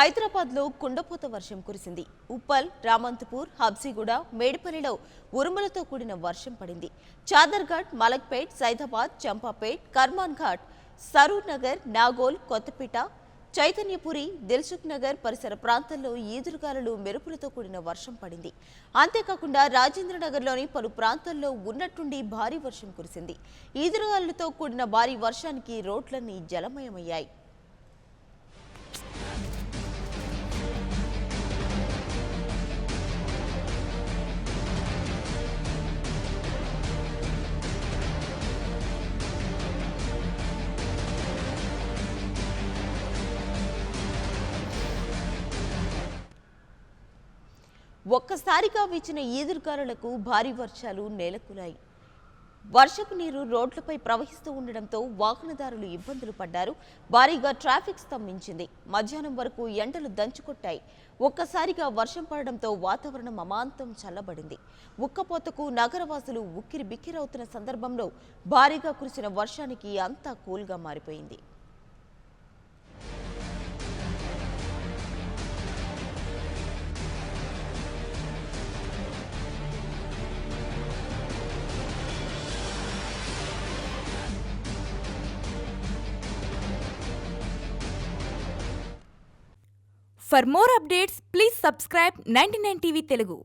హైదరాబాద్లో కుండపోత వర్షం కురిసింది. ఉప్పల్, రామంతపూర్, హబ్సిగూడ, మేడిపల్లిలో ఉరుములతో కూడిన వర్షం పడింది. చాదర్ఘాట్, మలక్పేట్, సైదాబాద్, చంపాపేట్, కర్మాన్ ఘాట్, సరూర్ నగర్, నాగోల్, కొత్తపేట, చైతన్యపురి, దిల్సుఖ్ నగర్ పరిసర ప్రాంతాల్లో ఈదురుగాలులు, మెరుపులతో కూడిన వర్షం పడింది. అంతేకాకుండా రాజేంద్రనగర్లోని పలు ప్రాంతాల్లో ఉన్నట్టుండి భారీ వర్షం కురిసింది. ఈదురుగాలులతో కూడిన భారీ వర్షానికి రోడ్లన్నీ జలమయమయ్యాయి. ఒక్కసారిగా వీచిన ఈదురుగాలులకు భారీ వర్షాలు నేలకూలాయి. వర్షపు నీరు రోడ్లపై ప్రవహిస్తూ ఉండడంతో వాహనదారులు ఇబ్బందులు పడ్డారు. భారీగా ట్రాఫిక్ స్తంభించింది. మధ్యాహ్నం వరకు ఎండలు దంచుకొట్టాయి. ఒక్కసారిగా వర్షం పడడంతో వాతావరణం అమాంతం చల్లబడింది. ఉక్కపోతకు నగరవాసులు ఉక్కిరి బిక్కిరవుతున్న సందర్భంలో భారీగా కురిసిన వర్షానికి అంతా కూల్గా మారిపోయింది. For more updates, please subscribe 99 TV Telugu.